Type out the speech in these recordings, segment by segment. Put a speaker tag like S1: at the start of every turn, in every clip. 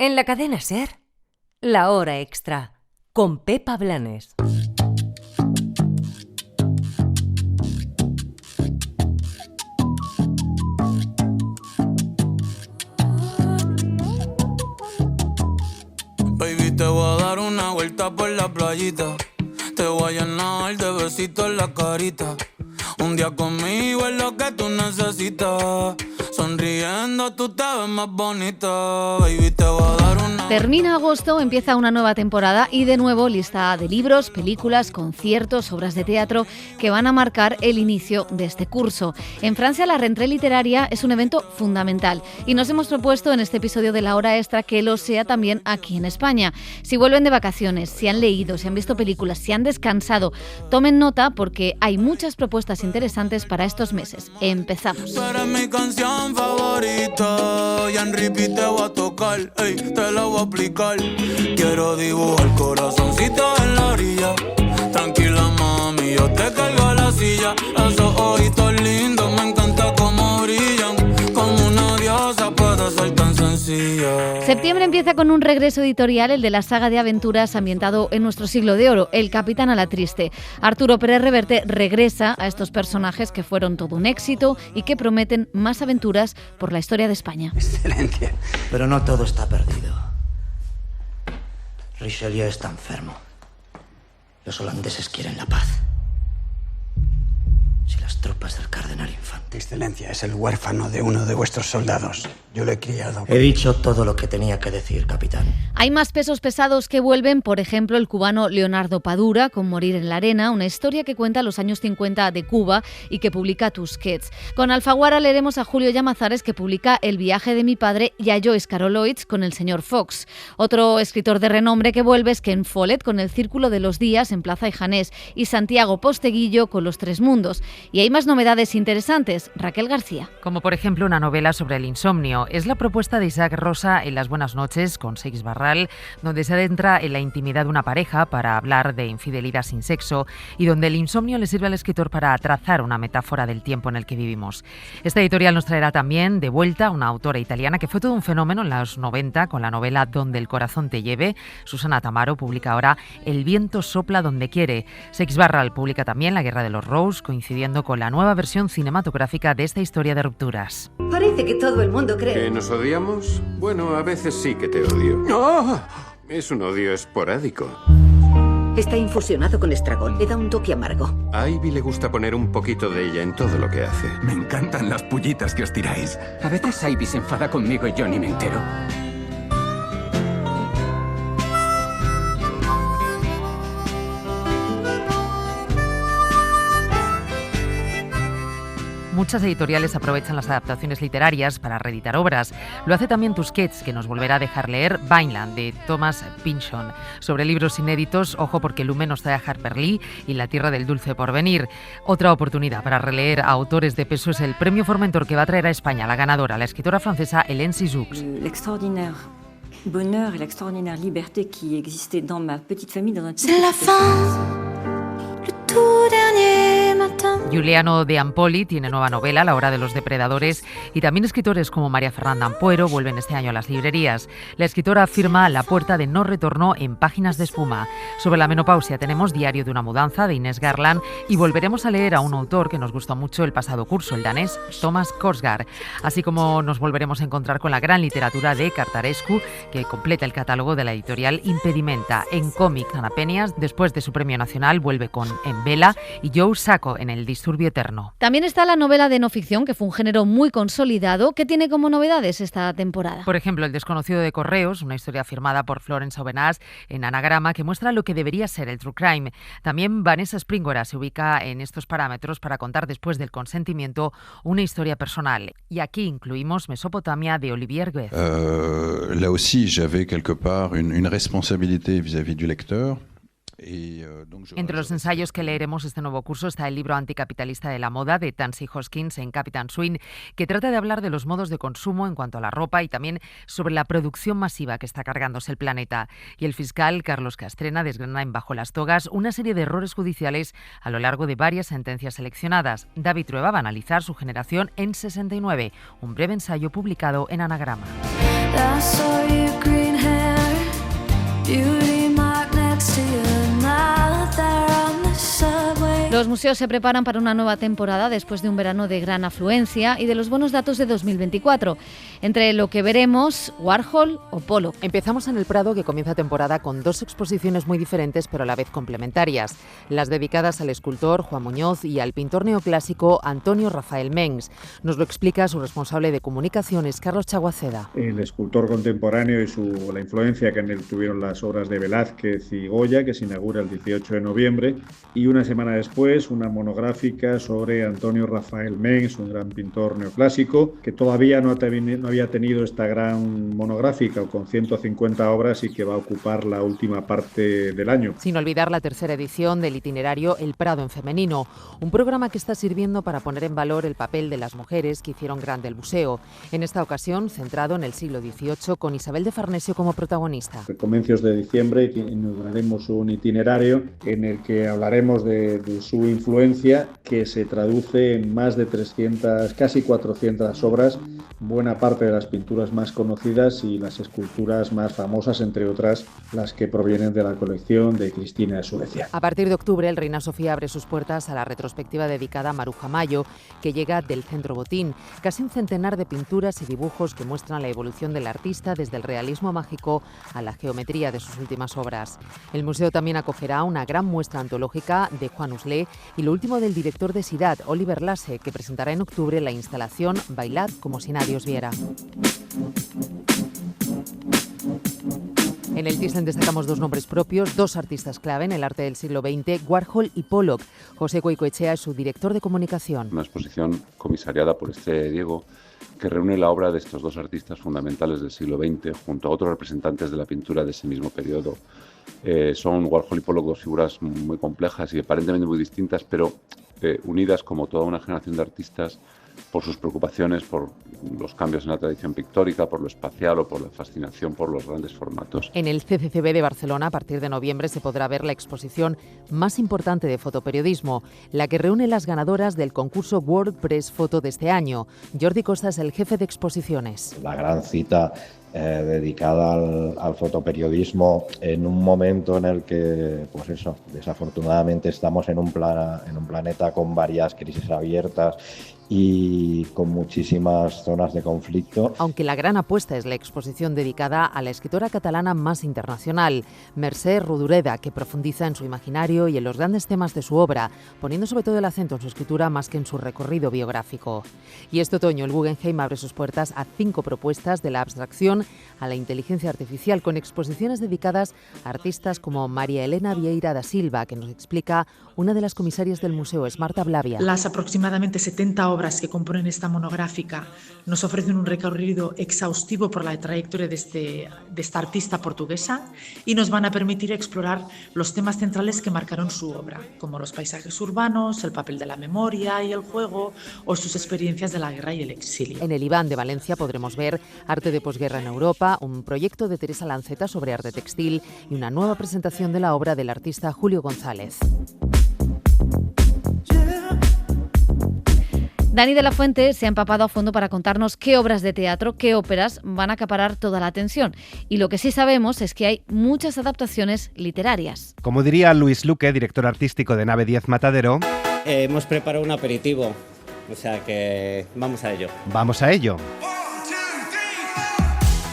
S1: En la cadena SER, La Hora Extra, con Pepa Blanes.
S2: Baby, te voy a dar una vuelta por la playita. Te voy a llenar de besitos en la carita. Un día conmigo es lo que tú necesitas. Sonriendo tú te ves más bonita. Baby, te voy a dar una...
S3: Termina agosto, empieza una nueva temporada y de nuevo lista de libros, películas, conciertos, obras de teatro que van a marcar el inicio de este curso. En Francia la rentrée literaria es un evento fundamental y nos hemos propuesto en este episodio de La Hora Extra que lo sea también aquí en España. Si vuelven de vacaciones, si han leído, si han visto películas, si han descansado, tomen nota porque hay muchas propuestas interesantes para estos meses. Empezamos.
S2: Tú eres mi canción favorita y en repeat te voy a tocar, ey, te la voy a aplicar. Quiero dibujar corazoncito en la orilla. Tranquila mami, yo te cargo a la silla. Esos ojitos lindos me encanta cómo brillan. Como una diosa puede ser tan sencilla.
S3: Septiembre empieza con un regreso editorial, el de la saga de aventuras ambientado en nuestro siglo de oro, El Capitán Alatriste. Arturo Pérez Reverte regresa a estos personajes que fueron todo un éxito y que prometen más aventuras por la historia de España.
S4: Excelencia. Pero no todo está perdido. Richelieu está enfermo. Los holandeses quieren la paz. Si las tropas del cardenal Infante...
S5: Excelencia, es el huérfano de uno de vuestros soldados. Yo lo he criado.
S4: He dicho todo lo que tenía que decir, capitán.
S3: Hay más pesos pesados que vuelven, por ejemplo, el cubano Leonardo Padura, con Morir en la arena, una historia que cuenta los años 50 de Cuba y que publica Tusquets. Con Alfaguara leeremos a Julio Llamazares, que publica El viaje de mi padre, y a Joyce Carol Oates con El señor Fox. Otro escritor de renombre que vuelve es Ken Follett con El círculo de los días en Plaza y Janés, y Santiago Posteguillo con Los tres mundos. Y hay más novedades interesantes. Raquel García.
S6: Como por ejemplo una novela sobre el insomnio. Es la propuesta de Isaac Rosa en Las buenas noches con Seix Barral, donde se adentra en la intimidad de una pareja para hablar de infidelidad sin sexo y donde el insomnio le sirve al escritor para trazar una metáfora del tiempo en el que vivimos. Esta editorial nos traerá también de vuelta una autora italiana que fue todo un fenómeno en los 90 con la novela Donde el corazón te lleve. Susana Tamaro publica ahora El viento sopla donde quiere. Seix Barral publica también La guerra de los Rose, coincidiendo con la nueva versión cinematográfica de esta historia de rupturas.
S7: Parece que todo el mundo cree...
S8: ¿Que nos odiamos? Bueno, a veces sí que te odio. ¡No! Es un odio esporádico.
S7: Está infusionado con estragón. Le da un toque amargo.
S8: A Ivy le gusta poner un poquito de ella en todo lo que hace.
S9: Me encantan las pullitas que os tiráis.
S10: A veces Ivy se enfada conmigo y yo ni me entero.
S6: Muchas editoriales aprovechan las adaptaciones literarias para reeditar obras. Lo hace también Tusquets, que nos volverá a dejar leer Vineland, de Thomas Pynchon. Sobre libros inéditos, ojo porque Lumen nos trae a Harper Lee y La tierra del dulce porvenir. Otra oportunidad para releer a autores de peso es el Premio Formentor que va a traer a España la ganadora, la escritora francesa Hélène Cixous.
S11: L'extraordinaire bonheur et l'extraordinaire liberté qui existait dans ma petite famille dans un petit...
S12: C'est la fin, le tout dernier matin.
S6: Giuliano de Ampoli tiene nueva novela, La hora de los depredadores, y también escritores como María Fernanda Ampuero vuelven este año a las librerías. La escritora afirma La puerta de no retorno en Páginas de espuma. Sobre la menopausia tenemos Diario de una mudanza, de Inés Garland, y volveremos a leer a un autor que nos gustó mucho el pasado curso, el danés Thomas Korsgaard. Así como nos volveremos a encontrar con la gran literatura de Cartarescu, que completa el catálogo de la editorial Impedimenta. En cómic, Ana Peñas, después de su premio nacional, vuelve con En vela, y Joe Sacco en El disturbio eterno.
S3: También está la novela de no ficción, que fue un género muy consolidado, que tiene como novedades esta temporada.
S6: Por ejemplo, El desconocido de Correos, una historia firmada por Florence Aubenas en Anagrama, que muestra lo que debería ser el true crime. También Vanessa Springora se ubica en estos parámetros para contar después del consentimiento una historia personal. Y aquí incluimos Mesopotamia, de Olivier Guez.
S13: Là aussi, j'avais quelque part une responsabilité vis-à-vis du lecteur.
S6: Entre los ensayos que leeremos este nuevo curso está el libro anticapitalista de la moda de Tansy Hoskins en Captain Swing, que trata de hablar de los modos de consumo en cuanto a la ropa y también sobre la producción masiva que está cargándose el planeta. Y el fiscal Carlos Castrena desgrana en Bajo las togas una serie de errores judiciales a lo largo de varias sentencias seleccionadas. David Trueba va a analizar su generación en 69, un breve ensayo publicado en Anagrama.
S3: Los museos se preparan para una nueva temporada después de un verano de gran afluencia y de los buenos datos de 2024. Entre lo que veremos, Warhol o Pollock.
S6: Empezamos en el Prado, que comienza temporada con dos exposiciones muy diferentes pero a la vez complementarias. Las dedicadas al escultor Juan Muñoz y al pintor neoclásico Antonio Rafael Mengs. Nos lo explica su responsable de comunicaciones, Carlos Chaguaceda.
S14: El escultor contemporáneo y la influencia que en él tuvieron las obras de Velázquez y Goya, que se inaugura el 18 de noviembre, y una semana después una monográfica sobre Antonio Rafael Mengs, un gran pintor neoclásico, que todavía no había tenido esta gran monográfica, con 150 obras, y que va a ocupar la última parte del año.
S6: Sin olvidar la tercera edición del itinerario El Prado en femenino, un programa que está sirviendo para poner en valor el papel de las mujeres que hicieron grande el museo. En esta ocasión, centrado en el siglo XVIII, con Isabel de Farnesio como protagonista.
S14: A comienzos de diciembre inauguraremos un itinerario en el que hablaremos de su influencia, que se traduce en más de 300, casi 400 obras, buena parte de las pinturas más conocidas y las esculturas más famosas, entre otras las que provienen de la colección de Cristina de Suecia.
S6: A partir de octubre, el Reina Sofía abre sus puertas a la retrospectiva dedicada a Maruja Mayo, que llega del Centro Botín. Casi un centenar de pinturas y dibujos que muestran la evolución del artista desde el realismo mágico a la geometría de sus últimas obras. El museo también acogerá una gran muestra antológica de Juan Uslé y lo último del director de Sidat, Oliver Lasse, que presentará en octubre la instalación Bailad como si nadie os viera. En el Thyssen destacamos dos nombres propios, dos artistas clave en el arte del siglo XX, Warhol y Pollock. José Goicoechea es su director de comunicación.
S15: Una exposición comisariada por Diego, que reúne la obra de estos dos artistas fundamentales del siglo XX junto a otros representantes de la pintura de ese mismo periodo. Son Warhol y Pollock dos figuras muy complejas y aparentemente muy distintas, pero unidas como toda una generación de artistas por sus preocupaciones por los cambios en la tradición pictórica, por lo espacial o por la fascinación por los grandes formatos.
S6: En el CCCB de Barcelona, a partir de noviembre, se podrá ver la exposición más importante de fotoperiodismo, la que reúne las ganadoras del concurso WordPress Foto de este año. Jordi Costa es el jefe de exposiciones.
S16: La gran cita dedicada al fotoperiodismo en un momento en el que, pues eso, desafortunadamente estamos en un planeta con varias crisis abiertas y con muchísimas zonas de conflicto.
S6: Aunque la gran apuesta es la exposición dedicada a la escritora catalana más internacional, Mercè Rodoreda, que profundiza en su imaginario y en los grandes temas de su obra, poniendo sobre todo el acento en su escritura más que en su recorrido biográfico. Y este otoño el Guggenheim abre sus puertas a 5 propuestas, de la abstracción a la inteligencia artificial, con exposiciones dedicadas a artistas como María Elena Vieira da Silva, que nos explica una de las comisarias del museo, es Marta Blavia.
S17: Las aproximadamente 70 obras que componen esta monográfica nos ofrecen un recorrido exhaustivo por la trayectoria de esta artista portuguesa y nos van a permitir explorar los temas centrales que marcaron su obra, como los paisajes urbanos, el papel de la memoria y el juego o sus experiencias de la guerra y el exilio.
S6: En el Iván de Valencia podremos ver Arte de posguerra en Europa, un proyecto de Teresa Lanceta sobre arte textil y una nueva presentación de la obra del artista Julio González.
S3: Dani de la Fuente se ha empapado a fondo para contarnos qué obras de teatro, qué óperas van a acaparar toda la atención. Y lo que sí sabemos es que hay muchas adaptaciones literarias.
S18: Como diría Luis Luque, director artístico de Nave 10 Matadero,
S19: hemos preparado un aperitivo, o sea que vamos a ello.
S18: Vamos a ello.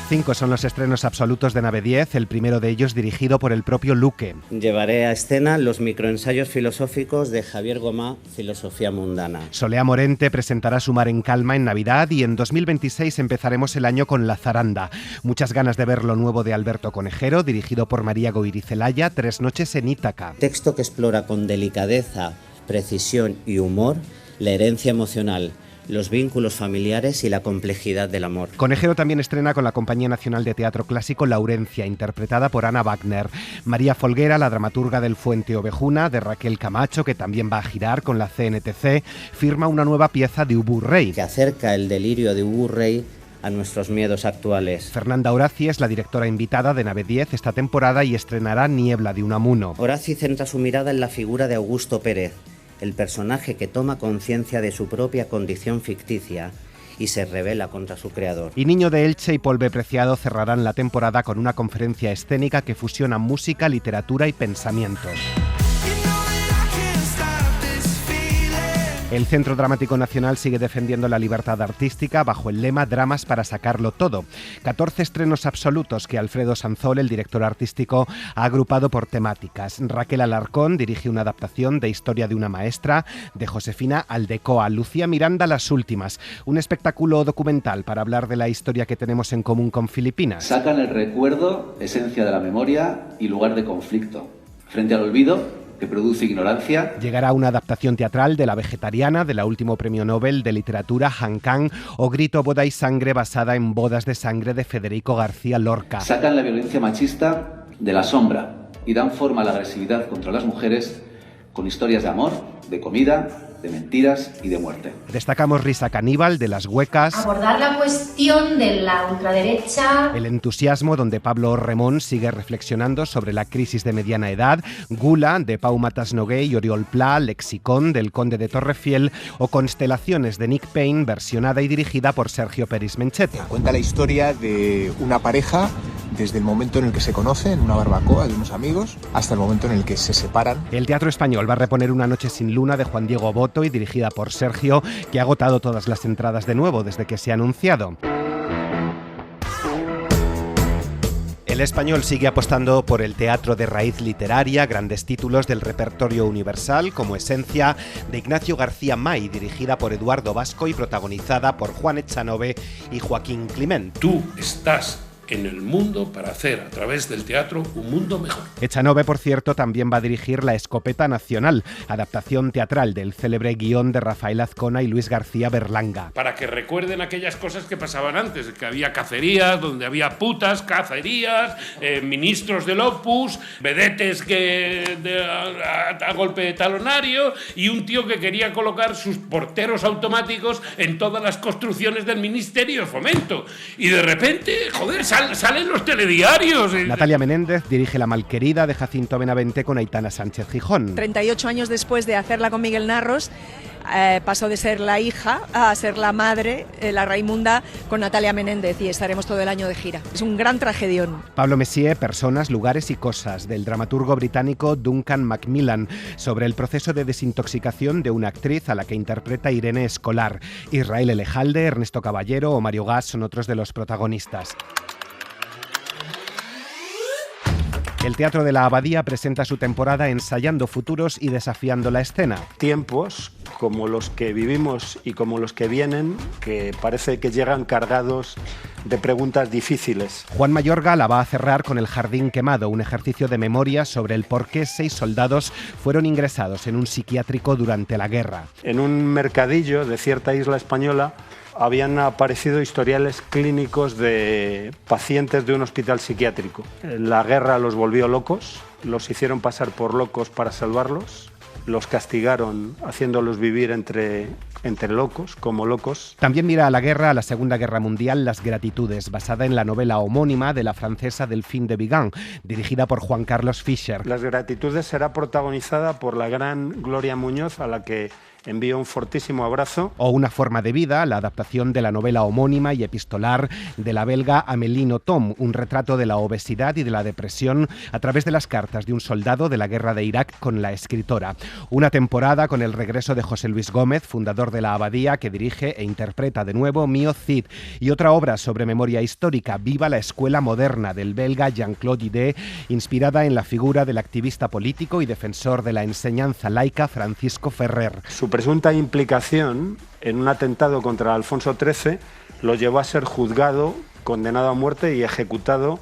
S18: 5 son los estrenos absolutos de Nave 10, el primero de ellos dirigido por el propio Luque.
S19: Llevaré a escena los microensayos filosóficos de Javier Gomá, Filosofía Mundana.
S18: Solea Morente presentará Su mar en calma en Navidad y en 2026 empezaremos el año con La zaranda. Muchas ganas de ver lo nuevo de Alberto Conejero, dirigido por María Goirizelaya, 3 noches en Ítaca.
S19: Texto que explora con delicadeza, precisión y humor la herencia emocional, los vínculos familiares y la complejidad del amor.
S18: Conejero también estrena con la Compañía Nacional de Teatro Clásico Laurencia, interpretada por Ana Wagner. María Folguera, la dramaturga del Fuente Ovejuna, de Raquel Camacho, que también va a girar con la CNTC, firma una nueva pieza de Ubu Rey,
S19: que acerca el delirio de Ubu Rey a nuestros miedos actuales.
S18: Fernanda Horaci es la directora invitada de Nave 10 esta temporada y estrenará Niebla de Unamuno.
S19: Horaci centra su mirada en la figura de Augusto Pérez, el personaje que toma conciencia de su propia condición ficticia y se rebela contra su creador.
S18: Y Niño de Elche y Paul B. Preciado cerrarán la temporada con una conferencia escénica que fusiona música, literatura y pensamientos. El Centro Dramático Nacional sigue defendiendo la libertad artística bajo el lema Dramas para sacarlo todo. 14 estrenos absolutos que Alfredo Sanzol, el director artístico, ha agrupado por temáticas. Raquel Alarcón dirige una adaptación de Historia de una maestra, de Josefina Aldecoa. Lucía Miranda, Las últimas, un espectáculo documental para hablar de la historia que tenemos en común con Filipinas.
S20: Sacan el recuerdo, esencia de la memoria y lugar de conflicto. Frente al olvido, que produce ignorancia.
S18: Llegará una adaptación teatral de La vegetariana, del último premio Nobel de literatura Han Kang, o Grito, boda y sangre, basada en Bodas de sangre de Federico García Lorca.
S20: Sacan la violencia machista de la sombra y dan forma a la agresividad contra las mujeres con historias de amor, de comida, de mentiras y de muerte.
S18: Destacamos Risa caníbal, de Las huecas.
S21: Abordar la cuestión de la ultraderecha.
S18: El entusiasmo, donde Pablo Remón sigue reflexionando sobre la crisis de mediana edad. Gula, de Pau Matas Nogué y Oriol Pla. Lexicón, del Conde de Torrefiel. O Constelaciones, de Nick Payne, versionada y dirigida por Sergio Peris Mencheta.
S22: Cuenta la historia de una pareja desde el momento en el que se conocen, una barbacoa de unos amigos, hasta el momento en el que se separan.
S18: El Teatro Español va a reponer Una noche sin luna, de Juan Diego Boto y dirigida por Sergio, que ha agotado todas las entradas de nuevo desde que se ha anunciado. El Español sigue apostando por el teatro de raíz literaria, grandes títulos del repertorio universal, como Esencia, de Ignacio García May, dirigida por Eduardo Vasco y protagonizada por Juan Echanove y Joaquín Climent.
S23: Tú estás en el mundo para hacer, a través del teatro, un mundo mejor.
S18: Echanove, por cierto, también va a dirigir La Escopeta Nacional, adaptación teatral del célebre guión de Rafael Azcona y Luis García Berlanga.
S23: Para que recuerden aquellas cosas que pasaban antes, que había cacerías, donde había putas, cacerías, ministros del Opus, vedetes a golpe de talonario y un tío que quería colocar sus porteros automáticos en todas las construcciones del Ministerio de Fomento. Y de repente, joder, salen los telediarios.
S18: Natalia Menéndez dirige La malquerida, de Jacinto Benavente, con Aitana Sánchez Gijón.
S24: 38 años después de hacerla con Miguel Narros, pasó de ser la hija a ser la madre, la Raimunda, con Natalia Menéndez, y estaremos todo el año de gira. Es un gran tragedión.
S18: Pablo Messier, Personas, lugares y cosas, del dramaturgo británico Duncan Macmillan, sobre el proceso de desintoxicación de una actriz a la que interpreta Irene Escolar. Israel Elejalde, Ernesto Caballero o Mario Gas son otros de los protagonistas. El Teatro de la Abadía presenta su temporada Ensayando futuros y desafiando la escena.
S5: Tiempos como los que vivimos y como los que vienen, que parece que llegan cargados de preguntas difíciles.
S18: Juan Mayorga la va a cerrar con El jardín quemado, un ejercicio de memoria sobre el por qué 6 soldados fueron ingresados en un psiquiátrico durante la guerra.
S5: En un mercadillo de cierta isla española habían aparecido historiales clínicos de pacientes de un hospital psiquiátrico. La guerra los volvió locos, los hicieron pasar por locos para salvarlos, los castigaron haciéndolos vivir entre locos, como locos.
S18: También mira a la guerra, a la Segunda Guerra Mundial, Las gratitudes, basada en la novela homónima de la francesa Delphine de Vigan, dirigida por Juan Carlos Fischer.
S5: Las gratitudes será protagonizada por la gran Gloria Muñoz, a la que envío un fortísimo abrazo.
S18: O Una forma de vida, la adaptación de la novela homónima y epistolar de la belga Amélie Nothomb, un retrato de la obesidad y de la depresión a través de las cartas de un soldado de la guerra de Irak con la escritora. Una temporada con el regreso de José Luis Gómez, fundador de la Abadía, que dirige e interpreta de nuevo Mio Cid, y otra obra sobre memoria histórica, Viva la escuela moderna, del belga Jean-Claude Idé, inspirada en la figura del activista político y defensor de la enseñanza laica Francisco Ferrer.
S5: Su presunta implicación en un atentado contra Alfonso XIII lo llevó a ser juzgado, condenado a muerte y ejecutado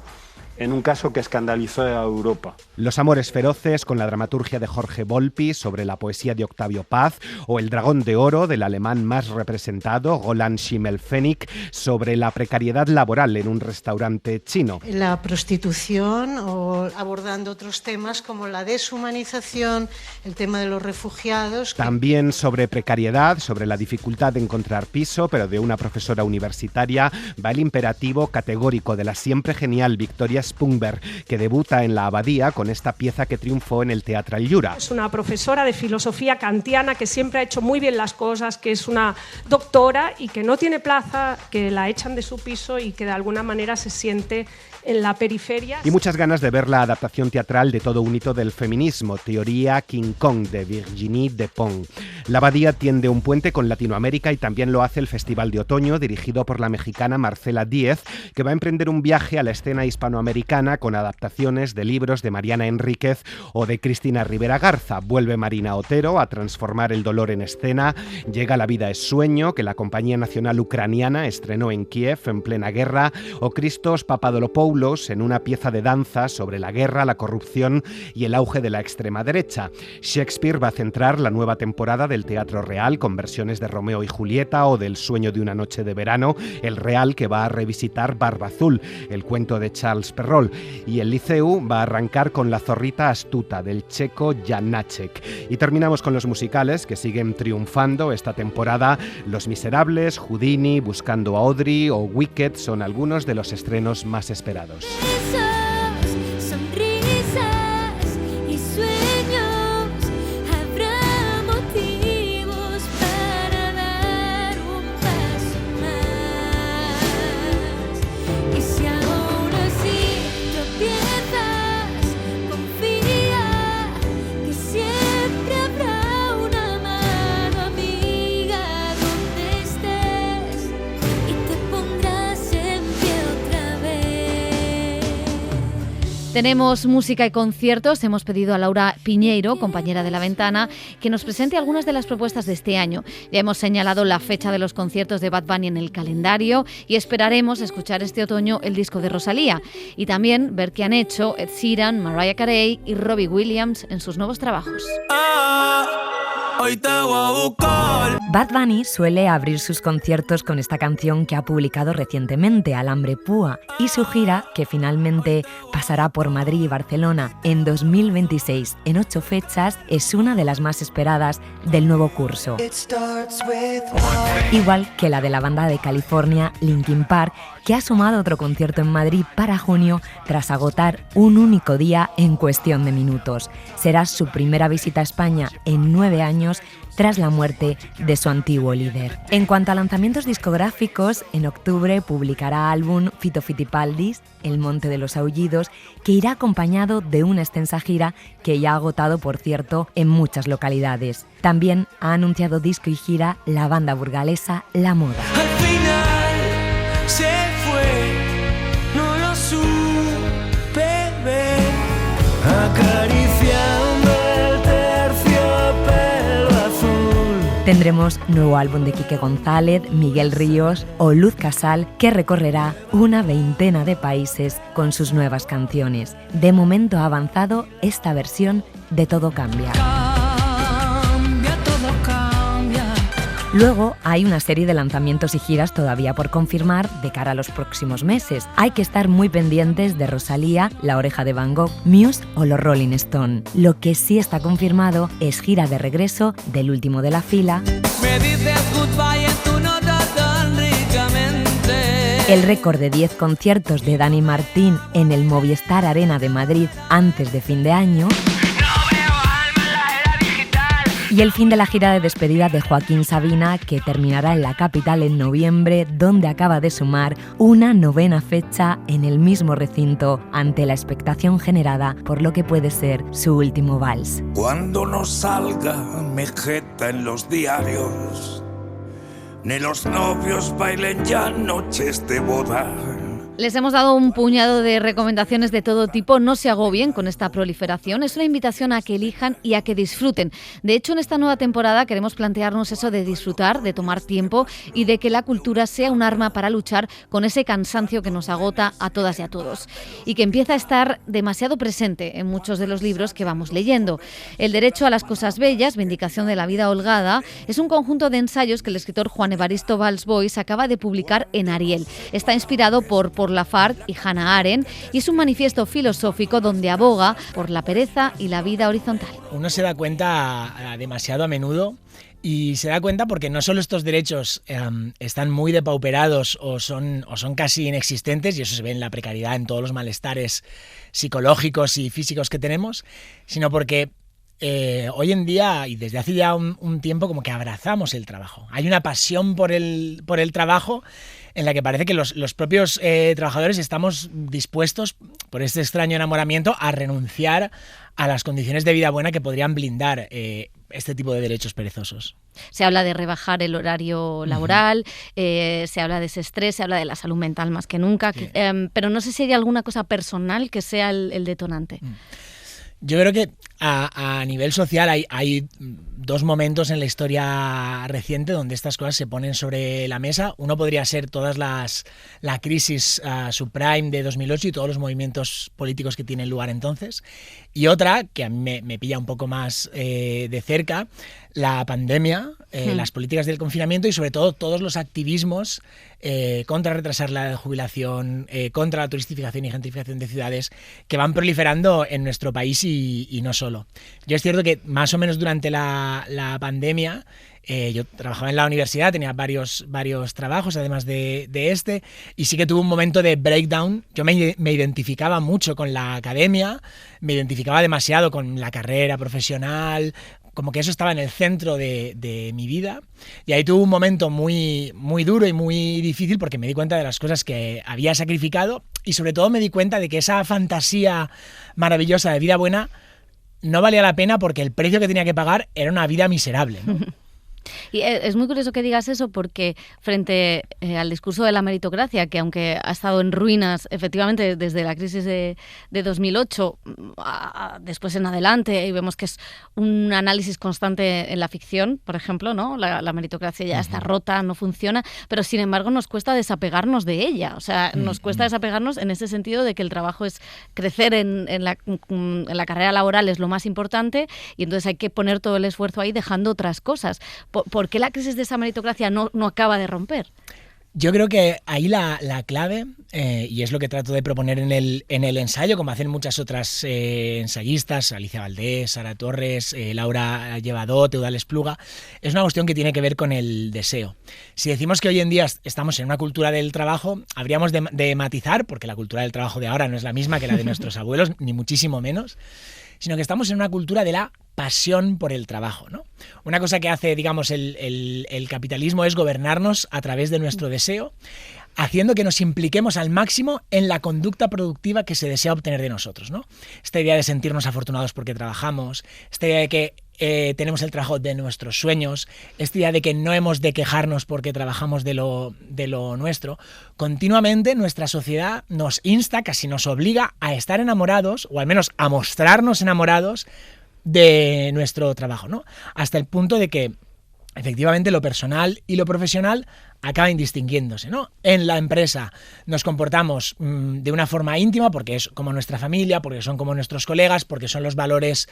S5: en un caso que escandalizó a Europa.
S18: Los amores feroces, con la dramaturgia de Jorge Volpi sobre la poesía de Octavio Paz, o El dragón de oro, del alemán más representado, Roland Schimmelpfennig, sobre la precariedad laboral en un restaurante chino.
S25: La prostitución, o abordando otros temas como la deshumanización, el tema de los refugiados.
S18: También sobre precariedad, sobre la dificultad de encontrar piso, pero de una profesora universitaria, va el imperativo categórico de la siempre genial Victoria Spungberg, que debuta en la Abadía con esta pieza que triunfó en el Teatro Llura.
S26: Es una profesora de filosofía kantiana que siempre ha hecho muy bien las cosas, que es una doctora y que no tiene plaza, que la echan de su piso y que de alguna manera se siente en la periferia.
S18: Y muchas ganas de ver la adaptación teatral de todo un hito del feminismo, Teoría King Kong, de Virginie Despont. La Abadía tiende un puente con Latinoamérica y también lo hace el Festival de Otoño, dirigido por la mexicana Marcela Díez, que va a emprender un viaje a la escena hispanoamericana con adaptaciones de libros de Mariana Enríquez o de Cristina Rivera Garza. Vuelve Marina Otero a transformar el dolor en escena. Llega La vida es sueño, que la Compañía Nacional Ucraniana estrenó en Kiev en plena guerra, o Christos Papadopoulos en una pieza de danza sobre la guerra, la corrupción y el auge de la extrema derecha. Shakespeare va a centrar la nueva temporada del Teatro Real con versiones de Romeo y Julieta o del Sueño de una noche de verano, el Real que va a revisitar Barba Azul, el cuento de Charles Perrault, y el Liceu va a arrancar con La zorrita astuta del checo Janáček. Y terminamos con los musicales que siguen triunfando esta temporada. Los Miserables, Houdini, Buscando a Audrey o Wicked son algunos de los estrenos más esperados.
S3: Tenemos música y conciertos. Hemos pedido a Laura Piñeiro, compañera de La Ventana, que nos presente algunas de las propuestas de este año. Ya hemos señalado la fecha de los conciertos de Bad Bunny en el calendario y esperaremos escuchar este otoño el disco de Rosalía y también ver qué han hecho Ed Sheeran, Mariah Carey y Robbie Williams en sus nuevos trabajos.
S1: Bad Bunny suele abrir sus conciertos con esta canción que ha publicado recientemente, Alambre Púa, y su gira, que finalmente pasará por Madrid y Barcelona en 2026 en 8 fechas, es una de las más esperadas del nuevo curso. Igual que la de la banda de California Linkin Park, que ha sumado otro concierto en Madrid para junio tras agotar un único día en cuestión de minutos. Será su primera visita a España en 9 años tras la muerte de su antiguo líder. En cuanto a lanzamientos discográficos, en octubre publicará álbum Fito Fitipaldis, El Monte de los Aullidos, que irá acompañado de una extensa gira que ya ha agotado, por cierto, en muchas localidades. También ha anunciado disco y gira la banda burgalesa La Moda.
S12: Al final se fue, no lo supe ver, acariciando el terciopelo azul.
S1: Tendremos nuevo álbum de Quique González, Miguel Ríos o Luz Casal, que recorrerá una veintena de países con sus nuevas canciones. De momento ha avanzado esta versión de Todo Cambia. Luego hay una serie de lanzamientos y giras todavía por confirmar de cara a los próximos meses. Hay que estar muy pendientes de Rosalía, La Oreja de Van Gogh, Muse o los Rolling Stone. Lo que sí está confirmado es gira de regreso del último de la fila.
S12: Me dices goodbye en tu nota tan ricamente.
S1: El récord de 10 conciertos de Dani Martín en el Movistar Arena de Madrid antes de fin de año. Y el fin de la gira de despedida de Joaquín Sabina, que terminará en la capital en noviembre, donde acaba de sumar una 9ª fecha en el mismo recinto, ante la expectación generada por lo que puede ser su último vals.
S12: Cuando no salga Mejeta en los diarios, ni los novios bailen ya noches de boda.
S3: Les hemos dado un puñado de recomendaciones de todo tipo. No se agobien con esta proliferación. Es una invitación a que elijan y a que disfruten. De hecho, en esta nueva temporada queremos plantearnos eso de disfrutar, de tomar tiempo y de que la cultura sea un arma para luchar con ese cansancio que nos agota a todas y a todos y que empieza a estar demasiado presente en muchos de los libros que vamos leyendo. El derecho a las cosas bellas, vindicación de la vida holgada, es un conjunto de ensayos que el escritor Juan Evaristo Valls Boix acaba de publicar en Ariel. Está inspirado por Lafargue y Hannah Arendt y es un manifiesto filosófico donde aboga por la pereza y la vida horizontal.
S2: Uno se da cuenta demasiado a menudo y se da cuenta porque no solo estos derechos están muy depauperados o son casi inexistentes, y eso se ve en la precariedad, en todos los malestares psicológicos y físicos que tenemos, sino porque hoy en día y desde hace ya un tiempo como que abrazamos el trabajo. Hay una pasión por el trabajo en la que parece que los propios trabajadores estamos dispuestos, por este extraño enamoramiento, a renunciar a las condiciones de vida buena que podrían blindar este tipo de derechos perezosos.
S3: Se habla de rebajar el horario laboral, se habla de ese estrés, se habla de la salud mental más que nunca, sí. Pero no sé si hay alguna cosa personal que sea el detonante.
S2: Yo creo que a nivel social hay dos momentos en la historia reciente donde estas cosas se ponen sobre la mesa. Uno podría ser la crisis subprime de 2008 y todos los movimientos políticos que tienen lugar entonces. Y otra, que a mí me pilla un poco más de cerca, la pandemia, las políticas del confinamiento y sobre todo todos los activismos contra retrasar la edad de jubilación, contra la turistificación y gentrificación de ciudades que van proliferando en nuestro país y no solo. Yo es cierto que más o menos durante la pandemia yo trabajaba en la universidad, tenía varios trabajos además de este, y sí que tuve un momento de breakdown. Yo me identificaba mucho con la academia, me identificaba demasiado con la carrera profesional, como que eso estaba en el centro de mi vida, y ahí tuve un momento muy, muy duro y muy difícil porque me di cuenta de las cosas que había sacrificado y sobre todo me di cuenta de que esa fantasía maravillosa de vida buena no valía la pena porque el precio que tenía que pagar era una vida miserable, ¿no?
S3: Y es muy curioso que digas eso porque frente al discurso de la meritocracia, que aunque ha estado en ruinas efectivamente desde la crisis de 2008 después en adelante, y vemos que es un análisis constante en la ficción, por ejemplo, ¿no? La meritocracia ya está rota, no funciona, pero sin embargo nos cuesta desapegarnos de ella. O sea, nos cuesta desapegarnos en ese sentido de que el trabajo es crecer en la carrera laboral es lo más importante y entonces hay que poner todo el esfuerzo ahí dejando otras cosas. ¿Por qué la crisis de esa meritocracia no acaba de romper?
S2: Yo creo que ahí la clave, y es lo que trato de proponer en el ensayo, como hacen muchas otras ensayistas, Alicia Valdés, Sara Torres, Laura Llevadó, Teudal Espluga, es una cuestión que tiene que ver con el deseo. Si decimos que hoy en día estamos en una cultura del trabajo, habríamos de matizar, porque la cultura del trabajo de ahora no es la misma que la de nuestros abuelos, ni muchísimo menos, sino que estamos en una cultura de la pasión por el trabajo, ¿no? Una cosa que hace, digamos, el capitalismo es gobernarnos a través de nuestro deseo, haciendo que nos impliquemos al máximo en la conducta productiva que se desea obtener de nosotros, ¿no? Esta idea de sentirnos afortunados porque trabajamos, esta idea de que tenemos el trabajo de nuestros sueños, esta idea de que no hemos de quejarnos porque trabajamos de lo nuestro. Continuamente nuestra sociedad nos insta, casi nos obliga a estar enamorados, o al menos a mostrarnos enamorados de nuestro trabajo, ¿no? Hasta el punto de que efectivamente lo personal y lo profesional acaban distinguiéndose, ¿no? En la empresa nos comportamos de una forma íntima porque es como nuestra familia, porque son como nuestros colegas, porque son los valores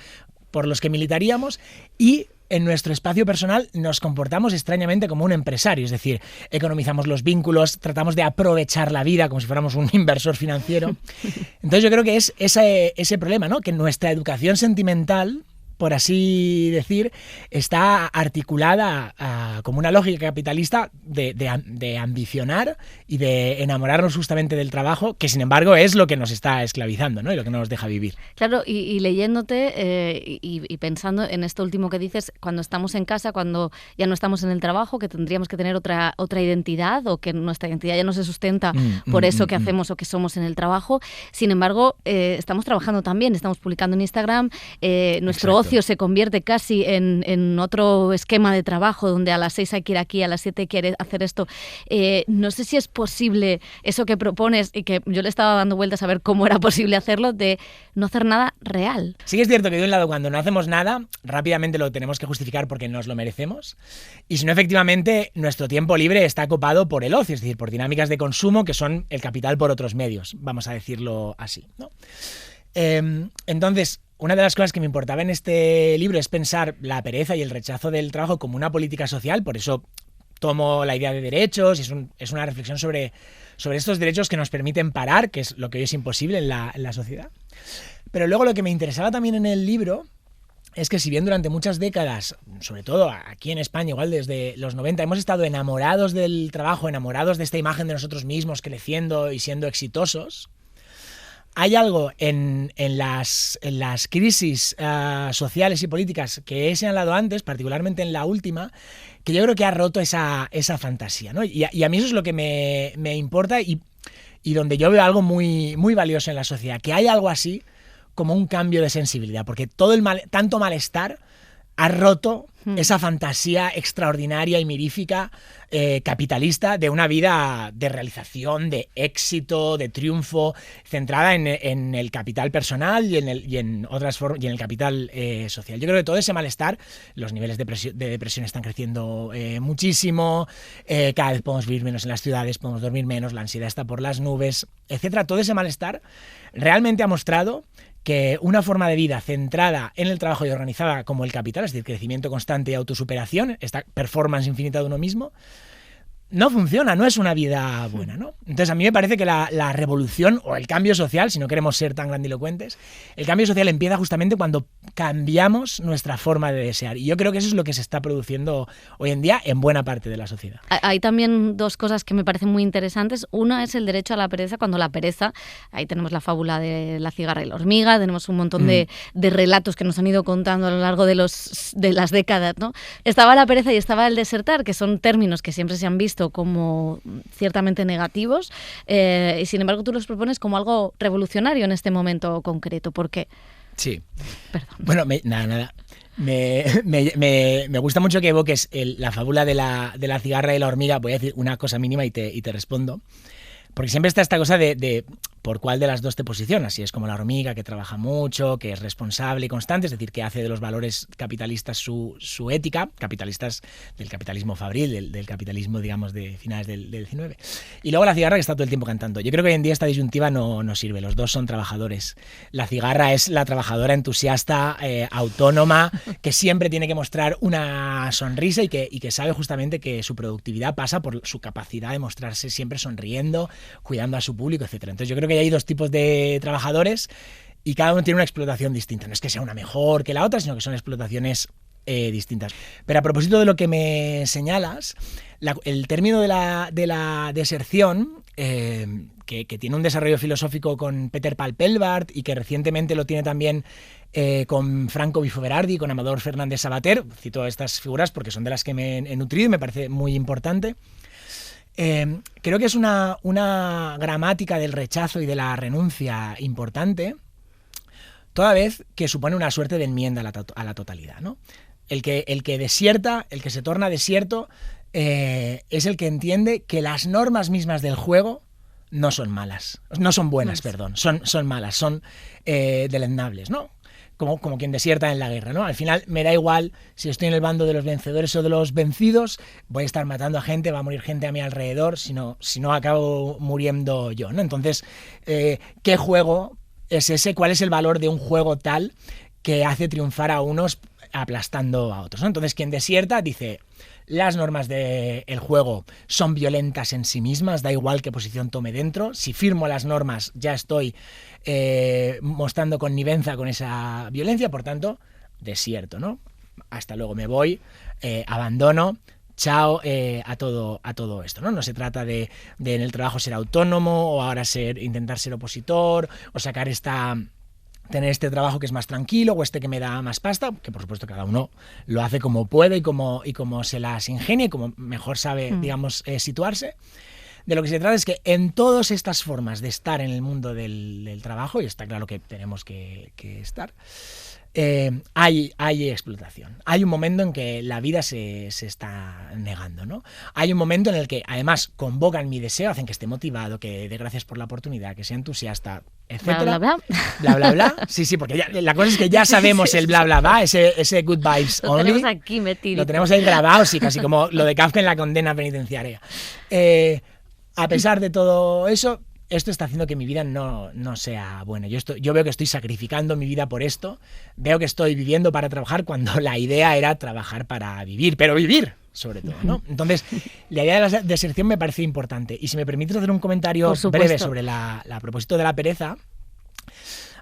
S2: por los que militaríamos, y en nuestro espacio personal nos comportamos extrañamente como un empresario, es decir, economizamos los vínculos, tratamos de aprovechar la vida como si fuéramos un inversor financiero. Entonces yo creo que es ese problema, ¿no? Que nuestra educación sentimental, por así decir, está articulada como una lógica capitalista de ambicionar y de enamorarnos justamente del trabajo, que sin embargo es lo que nos está esclavizando, ¿no? Y lo que no nos deja vivir.
S3: Claro, y leyéndote y pensando en esto último que dices, cuando estamos en casa, cuando ya no estamos en el trabajo, que tendríamos que tener otra identidad o que nuestra identidad ya no se sustenta por eso que hacemos o que somos en el trabajo. Sin embargo, estamos trabajando también, estamos publicando en Instagram, nuestro ocio se convierte casi en otro esquema de trabajo donde a las 6 hay que ir aquí, a las 7 hay que hacer esto. No sé si es posible eso que propones y que yo le estaba dando vueltas a ver cómo era posible hacerlo, de no hacer nada real.
S2: Sí que es cierto que de un lado cuando no hacemos nada, rápidamente lo tenemos que justificar porque nos lo merecemos, y si no, efectivamente nuestro tiempo libre está copado por el ocio, es decir, por dinámicas de consumo que son el capital por otros medios, vamos a decirlo así, ¿no? Entonces, una de las cosas que me importaba en este libro es pensar la pereza y el rechazo del trabajo como una política social, por eso tomo la idea de derechos, es una reflexión sobre estos derechos que nos permiten parar, que es lo que hoy es imposible en la sociedad. Pero luego lo que me interesaba también en el libro es que si bien durante muchas décadas, sobre todo aquí en España, igual desde los 90, hemos estado enamorados del trabajo, enamorados de esta imagen de nosotros mismos, creciendo y siendo exitosos, hay algo en las crisis sociales y políticas que he señalado antes, particularmente en la última, que yo creo que ha roto esa fantasía, ¿no? Y a mí eso es lo que me importa y donde yo veo algo muy, muy valioso en la sociedad, que hay algo así como un cambio de sensibilidad, porque tanto malestar ha roto esa fantasía extraordinaria y mirífica capitalista de una vida de realización, de éxito, de triunfo, centrada en el capital personal y en otras formas, y en el capital social. Yo creo que todo ese malestar, los niveles de depresión están creciendo muchísimo, cada vez podemos vivir menos en las ciudades, podemos dormir menos, la ansiedad está por las nubes, etcétera. Todo ese malestar realmente ha mostrado que una forma de vida centrada en el trabajo y organizada como el capital, es decir, crecimiento constante y autosuperación, esta performance infinita de uno mismo, no funciona, no es una vida buena, ¿no? Entonces a mí me parece que la revolución o el cambio social, si no queremos ser tan grandilocuentes, el cambio social empieza justamente cuando cambiamos nuestra forma de desear. Y yo creo que eso es lo que se está produciendo hoy en día en buena parte de la sociedad.
S3: Hay también dos cosas que me parecen muy interesantes. Una es el derecho a la pereza, cuando la pereza, ahí tenemos la fábula de la cigarra y la hormiga, tenemos un montón de relatos que nos han ido contando a lo largo de las décadas, ¿no? Estaba la pereza y estaba el desertar, que son términos que siempre se han visto como ciertamente negativos, y sin embargo tú los propones como algo revolucionario en este momento concreto. ¿Por qué?
S2: Sí.
S3: Perdón.
S2: Bueno, nada. Me gusta mucho que evoques la fábula de la cigarra y la hormiga. Voy a decir una cosa mínima y te respondo. Porque siempre está esta cosa de por cuál de las dos te posicionas. Si es como la hormiga, que trabaja mucho, que es responsable y constante, es decir, que hace de los valores capitalistas su ética, capitalistas del capitalismo fabril, del capitalismo, digamos, de finales del 19. Y luego la cigarra, que está todo el tiempo cantando. Yo creo que hoy en día esta disyuntiva no sirve. Los dos son trabajadores. La cigarra es la trabajadora entusiasta, autónoma, que siempre tiene que mostrar una sonrisa y que sabe justamente que su productividad pasa por su capacidad de mostrarse siempre sonriendo, cuidando a su público, etcétera. Entonces yo creo que hay dos tipos de trabajadores y cada uno tiene una explotación distinta. No es que sea una mejor que la otra, sino que son explotaciones distintas. Pero a propósito de lo que me señalas, el término de la deserción, que tiene un desarrollo filosófico con Peter Paul Pelbart y que recientemente lo tiene también con Franco Bifo Berardi y con Amador Fernández Sabater. Cito estas figuras porque son de las que me he nutrido y me parece muy importante. Creo que es una gramática del rechazo y de la renuncia importante, toda vez que supone una suerte de enmienda a la totalidad, ¿no? El que desierta, el que se torna desierto, es el que entiende que las normas mismas del juego no son malas, no son buenas, perdón, son malas, son deleznables, ¿no? Como quien desierta en la guerra, ¿no? Al final me da igual si estoy en el bando de los vencedores o de los vencidos, voy a estar matando a gente, va a morir gente a mi alrededor, si no acabo muriendo yo, ¿no? Entonces, ¿qué juego es ese? ¿Cuál es el valor de un juego tal que hace triunfar a unos aplastando a otros, ¿no? Entonces, quien desierta dice: las normas del juego son violentas en sí mismas, da igual qué posición tome dentro. Si firmo las normas, ya estoy mostrando connivencia con esa violencia, por tanto, desierto, ¿no? Hasta luego, me voy, abandono, chao a todo esto, ¿no? No se trata de en el trabajo ser autónomo o ahora intentar ser opositor o tener este trabajo que es más tranquilo o este que me da más pasta, que por supuesto cada uno lo hace como puede y como se las ingenia y como mejor sabe, digamos, situarse. De lo que se trata es que en todas estas formas de estar en el mundo del trabajo, y está claro que tenemos que estar, hay explotación. Hay un momento en que la vida se está negando, ¿no? Hay un momento en el que además convocan mi deseo, hacen que esté motivado, que dé gracias por la oportunidad, que sea entusiasta, etcétera.
S3: Bla,
S2: bla, bla, bla. Sí, porque la cosa es que ya sabemos el bla, bla, bla, ese good vibes only.
S3: Lo tenemos aquí metido.
S2: Lo tenemos ahí grabado, sí, casi como lo de Kafka en la condena penitenciaria. A pesar de todo eso, esto está haciendo que mi vida no sea buena. Yo veo que estoy sacrificando mi vida por esto, veo que estoy viviendo para trabajar cuando la idea era trabajar para vivir, pero vivir sobre todo, ¿no? Entonces, la idea de la deserción me parece importante. Y si me permites hacer un comentario breve sobre a propósito de la pereza,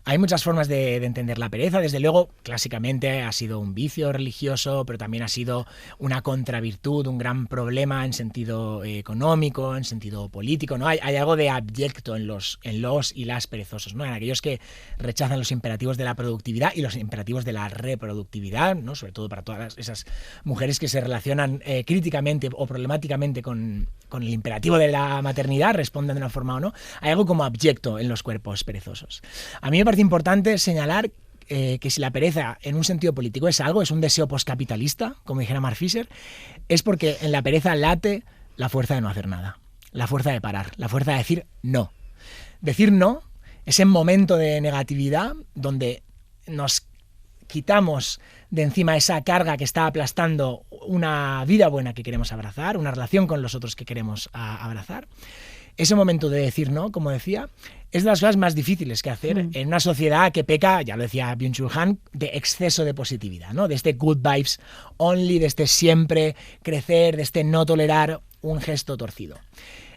S2: Hay muchas formas de entender la pereza. Desde luego, clásicamente ha sido un vicio religioso, pero también ha sido una contravirtud, un gran problema en sentido económico, en sentido político, ¿no? Hay algo de abyecto en los y las perezosos, ¿no? En aquellos que rechazan los imperativos de la productividad y los imperativos de la reproductividad, ¿no? Sobre todo para todas esas mujeres que se relacionan críticamente o problemáticamente con el imperativo de la maternidad, responden de una forma o no. Hay algo como abyecto en los cuerpos perezosos. A mí me parece importante señalar que si la pereza en un sentido político es un deseo poscapitalista, como dijera Mark Fisher, es porque en la pereza late la fuerza de no hacer nada, la fuerza de parar, la fuerza de decir no. Decir no, ese momento de negatividad donde nos quitamos de encima esa carga que está aplastando una vida buena que queremos abrazar, una relación con los otros que queremos abrazar. Ese momento de decir no, como decía, es de las cosas más difíciles que hacer en una sociedad que peca, ya lo decía Byung-Chul Han, de exceso de positividad, ¿no? De este good vibes only, de este siempre crecer, de este no tolerar un gesto torcido.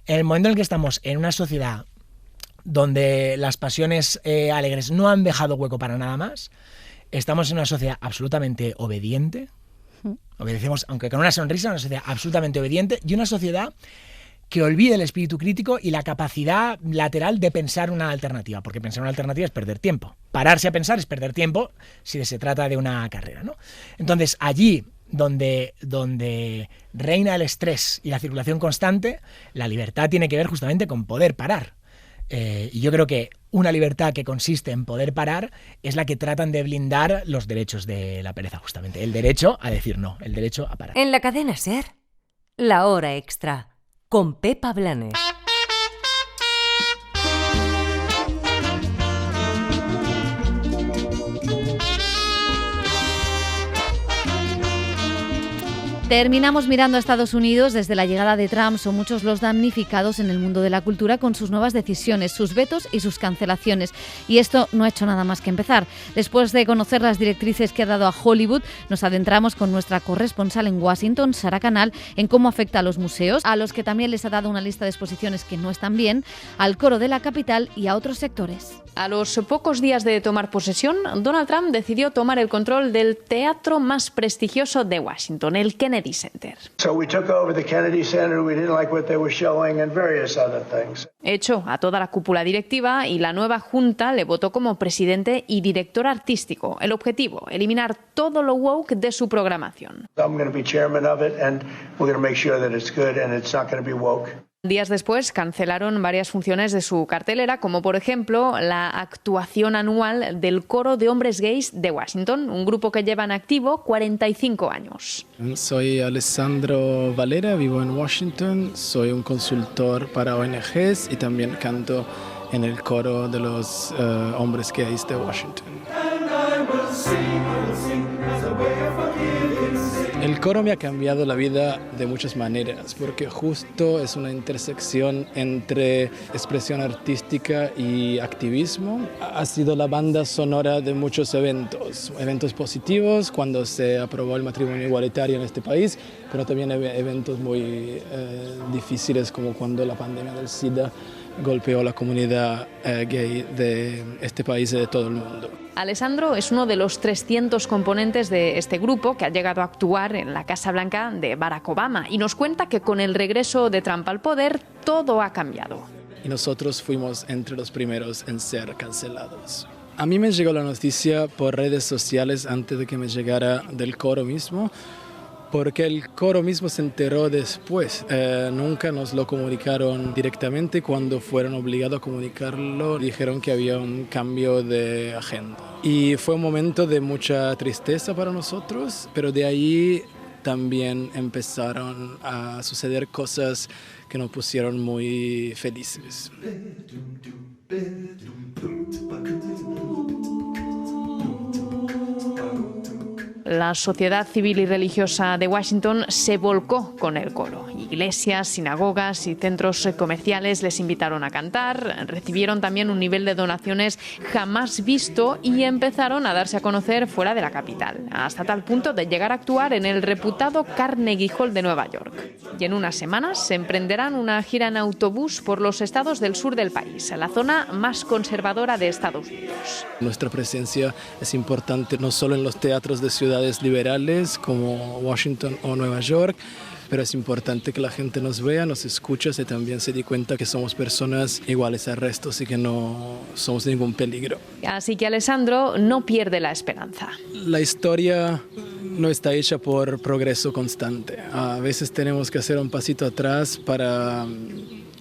S2: En el momento en el que estamos en una sociedad donde las pasiones alegres no han dejado hueco para nada más, estamos en una sociedad absolutamente obediente, obedecemos, aunque con una sonrisa, una sociedad absolutamente obediente y una sociedad que olvide el espíritu crítico y la capacidad lateral de pensar una alternativa, porque pensar una alternativa es perder tiempo. Pararse a pensar es perder tiempo si se trata de una carrera, ¿no? Entonces, allí donde reina el estrés y la circulación constante, la libertad tiene que ver justamente con poder parar. Y yo creo que una libertad que consiste en poder parar es la que tratan de blindar los derechos de la pereza, justamente. El derecho a decir no, el derecho a parar.
S1: En la cadena SER, La Hora Extra, con Pepa Blanes.
S3: Terminamos mirando a Estados Unidos. Desde la llegada de Trump son muchos los damnificados en el mundo de la cultura con sus nuevas decisiones, sus vetos y sus cancelaciones. Y esto no ha hecho nada más que empezar. Después de conocer las directrices que ha dado a Hollywood, nos adentramos con nuestra corresponsal en Washington, Sara Canal, en cómo afecta a los museos, a los que también les ha dado una lista de exposiciones que no están bien, al coro de la capital y a otros sectores.
S4: A los pocos días de tomar posesión, Donald Trump decidió tomar el control del teatro más prestigioso de Washington, el Kennedy Center. Echó a toda la cúpula directiva y la nueva junta le votó como presidente y director artístico. El objetivo, eliminar todo lo woke de su programación. Días después cancelaron varias funciones de su cartelera, como por ejemplo la actuación anual del Coro de Hombres Gays de Washington, un grupo que lleva en activo 45 años.
S7: Soy Alessandro Valera, vivo en Washington, soy un consultor para ONGs y también canto en el coro de los Hombres Gays de Washington. El coro me ha cambiado la vida de muchas maneras, porque justo es una intersección entre expresión artística y activismo. Ha sido la banda sonora de muchos eventos positivos, cuando se aprobó el matrimonio igualitario en este país, pero también eventos muy difíciles, como cuando la pandemia del SIDA golpeó la comunidad gay de este país y de todo el mundo.
S4: Alessandro es uno de los 300 componentes de este grupo que ha llegado a actuar en la Casa Blanca de Barack Obama y nos cuenta que con el regreso de Trump al poder todo ha cambiado.
S7: Y nosotros fuimos entre los primeros en ser cancelados. A mí me llegó la noticia por redes sociales antes de que me llegara del coro mismo, porque el coro mismo se enteró después. Nunca nos lo comunicaron directamente. Cuando fueron obligados a comunicarlo, dijeron que había un cambio de agenda. Y fue un momento de mucha tristeza para nosotros, pero de ahí también empezaron a suceder cosas que nos pusieron muy felices.
S4: la sociedad civil y religiosa de Washington se volcó con el coro. Iglesias, sinagogas y centros comerciales les invitaron a cantar, recibieron también un nivel de donaciones jamás visto y empezaron a darse a conocer fuera de la capital, hasta tal punto de llegar a actuar en el reputado Carnegie Hall de Nueva York. Y en unas semanas se emprenderán una gira en autobús por los estados del sur del país, la zona más conservadora de Estados Unidos.
S7: Nuestra presencia es importante no solo en los teatros de ciudades liberales como Washington o Nueva York, pero es importante que la gente nos vea, nos escuche y también se dé cuenta que somos personas iguales al resto, así que no somos ningún peligro.
S4: Así que Alessandro no pierde la esperanza.
S7: La historia no está hecha por progreso constante. A veces tenemos que hacer un pasito atrás para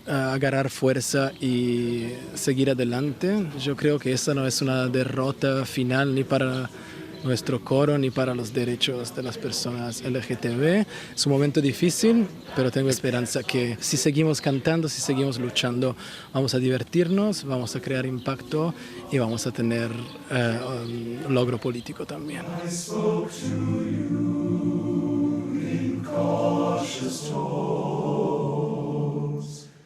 S7: agarrar fuerza y seguir adelante. Yo creo que esa no es una derrota final ni para nuestro coro ni para los derechos de las personas LGTB. Es un momento difícil, pero tengo esperanza que si seguimos cantando, si seguimos luchando, vamos a divertirnos, vamos a crear impacto y vamos a tener un logro político también.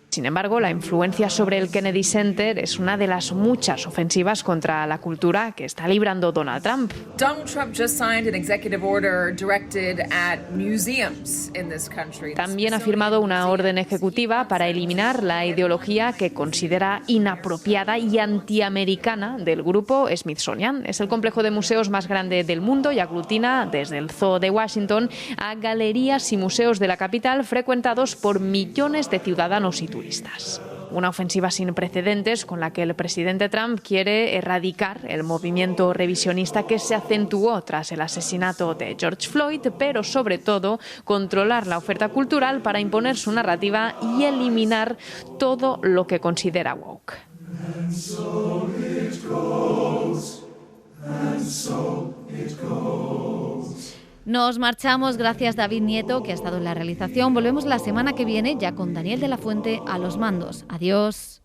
S4: Sin embargo, la influencia sobre el Kennedy Center es una de las muchas ofensivas contra la cultura que está librando Donald Trump.
S8: Donald Trump just signed an executive order directed at museums in this country.
S4: También ha firmado una orden ejecutiva para eliminar la ideología que considera inapropiada y antiamericana del grupo Smithsonian. Es el complejo de museos más grande del mundo y aglutina desde el Zoo de Washington a galerías y museos de la capital frecuentados por millones de ciudadanos y turistas. Una ofensiva sin precedentes con la que el presidente Trump quiere erradicar el movimiento revisionista que se acentuó tras el asesinato de George Floyd, pero sobre todo controlar la oferta cultural para imponer su narrativa y eliminar todo lo que considera woke. And so it goes, and so it goes.
S3: Nos marchamos, gracias David Nieto, que ha estado en la realización. Volvemos la semana que viene ya con Daniel de la Fuente a los mandos. Adiós.